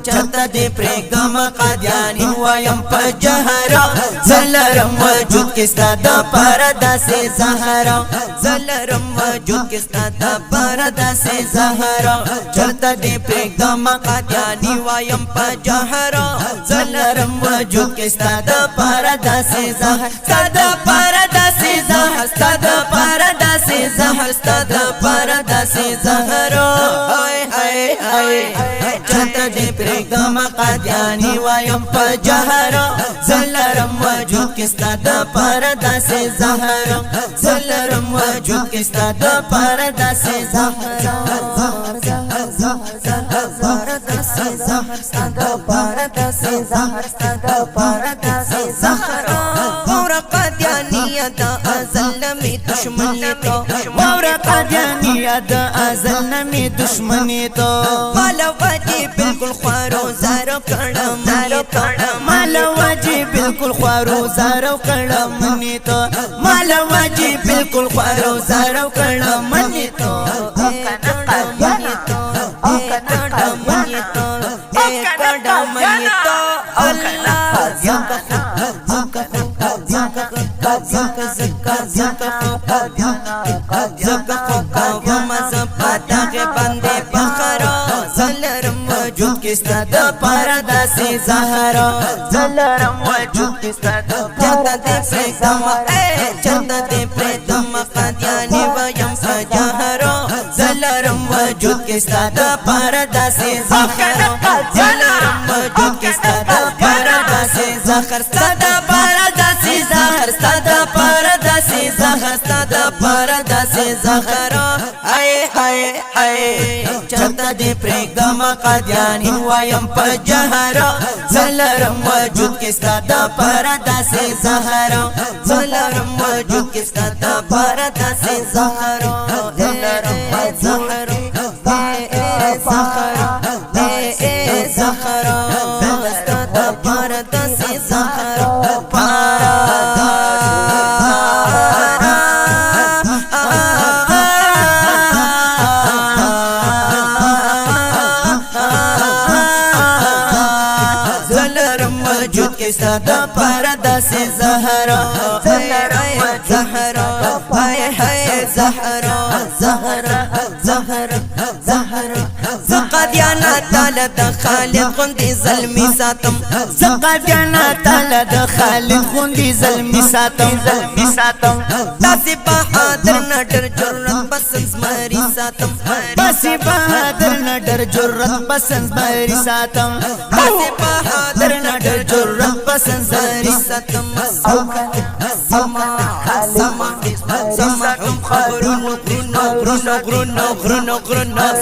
چرته دې پرېږدم قادیاني وایم په جهره زلرم وجود کې ستا دپاره داسې زهره زلرم وجود کې ستا دپاره داسې زهره چرته دې پرېږدم قادیاني وایم په جهره زلرم وجود کې ستا دپاره داسې زهر ستا دپاره داسې زهر ستا دپاره داسې زهر ستا دپاره داسې زهره چرته دې پرېږدم قادیاني وایم په جهره زلرم وجود کې ستا دپاره داسې زهره زلرم وجود کې ستا دپاره داسې زهره ستا دپاره داسې زهر ستا دپاره داسې زهره واوره قادیانیه د ازل نه مې دشمني تو واوره قادیانیه د ازل نه مې دشمني تو مالا واجی بالکل خوارو زارو کړم مالا واجی بالکل خوارو زارو کړم منی تو مالا واجی بالکل خوارو زارو کړم منی تو منی تو منی تو منی تو الله زکا زکا زکا زکا زکا زکا ومز پاتاغه باندې بخرا زلرم وجود کې ستا دپاره داسې زهره زلرم وجود کې ستا دپاره داسې زهره چرته دې پرېږدم قادیاني وایم په جهره زلرم وجود کې ستا دپاره داسې زهره زلرم وجود کې ستا دپاره داسې زهر ستا دپاره داسې زهر ستا دپاره داسې زهر ستا دپاره داسې زهره چرته دې پرېږدم قادیاني وایم په جهره زلرم وجود کې ستا دپاره داسې زهره زلرم وجود کې ستا دپاره داسې زهره زلرم زهره زهره ستا دپاره داسې زهره وجود کې ستا دپاره داسې زهره زهره زهره زهره زهره زهره زقادیانا تعالی د خالق غوندې ظلمي ساتم زقادیانا تعالی د خالق غوندې ظلمي ساتم داسې بهادر نه ډېر جرأت بسن زمري ساتم داسې بهادر نه ډېر جرأت بسن زمري ساتم داسې بهادر نه ډېر جرأت بسن زمري ساتم زما خبرونو غرونو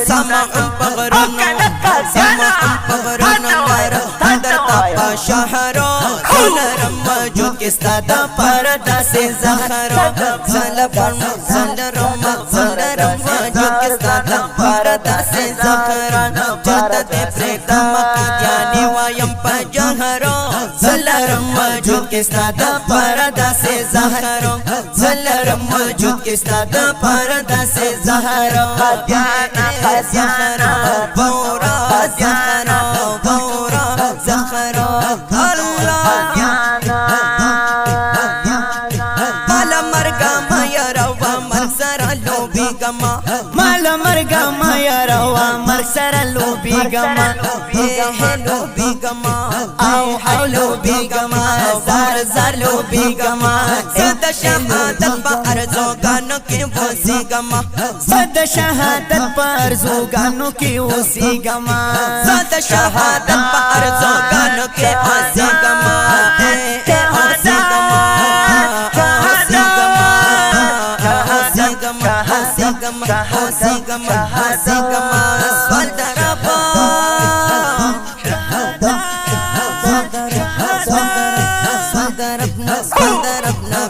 سما غرونو لاره درته په شهرو زلرم وجود کې ستا دپاره داسې زهره زلرم وجود کې ستا دپاره داسې زهره چرته دې پرېږدم قادیاني وایم په جهره زلرم وجود کې ستا دپاره داسې زهره زلرم وجود کې ستا دپاره داسې زهره زهره بورا زهره بورا زهره الله مالا مرګه ما یاروا مرګ سره لوبېږم مالا مرګه ما یاروا مرګ سره لوبېږم او لوبېږم زار لوبېږم زه د شهادت په ارزوګانو کې اوسېږم زه د شهادت په ارزوګانو کې اوسېږم زه د شهادت په ارزوګانو کې اوسېږم سوال دربا دربنا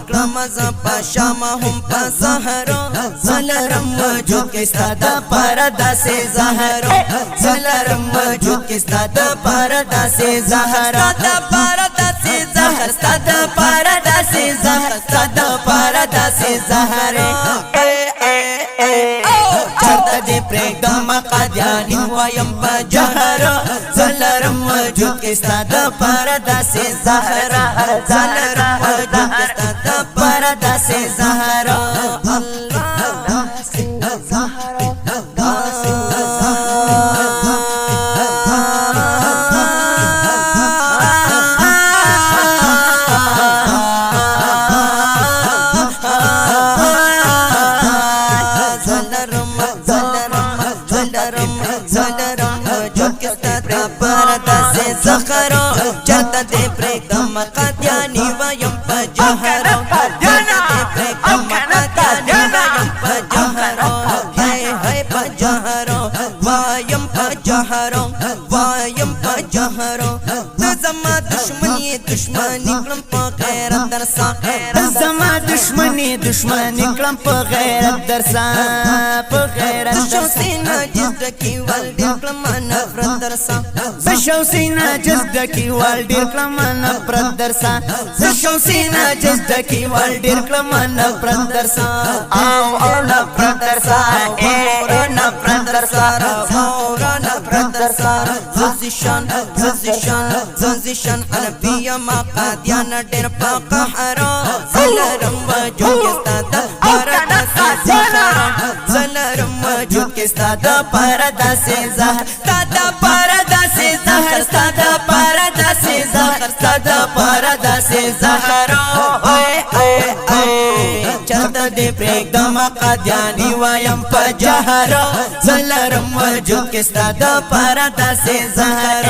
کلمزا پاشام هم پا زهرو زلرم وجود کې ستا دپاره داسې زهرو زلرم وجود کې ستا دپاره داسې زهرو داسې زهر ستا دپاره داسې زهر ستا دپاره داسې زهر چرته دې پرېږدم قادیاني وایم په جهر زه لرم وجود کې ستا دپاره داسې زهر زه لرم وجود کې ستا دپاره داسې زهر داسې زهر داسې زخرو چرته دې پرېږدم قادیاني وایم په جهرو چرته دې پرېږدم قادیاني وایم په جهرو هی هی په جهرو وایم په جهرو وایم په جهرو ته زما دشمني دشمني کړم په غیرت درسا ته زما دشمني دشمني کړم په غیرت درسا په غیرت درسا سینا جزد کی ول ډېر کړم نفرت درسا زشو سینا جزد کی ول ډېر کړم نفرت درسا زشو سینا جزد کی ول ډېر کړم نفرت درسا او نفرت درسا نفرت درسا نفرت درسا زشان زشان زشان انبیا ما قادیان ډېر په قهرو زلرم وجود کې ستا دپاره داسې زهر زلرم وجود کې ستا دپاره داسې زهر ستا دپاره داسې زهر ستا دپاره داسې زهر ستا دپاره داسې زهر چرته دې پرېږدم قادیاني وایم په جهرو زلرم وجود کې ستا دپاره داسې زهر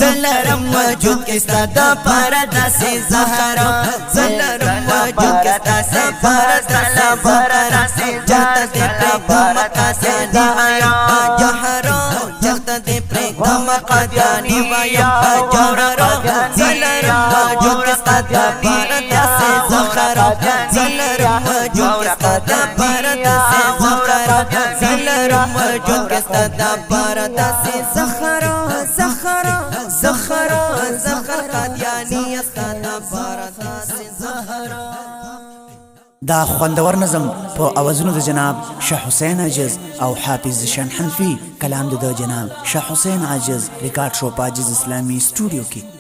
زلرم وجود کې ستا دپاره داسې زهر زلرم وجود کې ستا دپاره داسې زهر چرته دې پرېږدم قادیاني وایم په جهرو چرته دې پرېږدم قادیاني وایم په جهرو زلرم وجود کې ستا دپاره داسې زهر زلرم وجود کې ستا دپاره داسې زهر زلرم وجود کې ستا دپاره داسې زهر زهر زهر زهر قادیاني ستا دپاره داسې زهر دا خوندور نظم په اوازونو د جناب شاه حسین عاجز او حافظ زشان حنفي کلام د جناب شاه حسین عاجز ریکارډ شو په عاجز اسلامي سټوډیو کې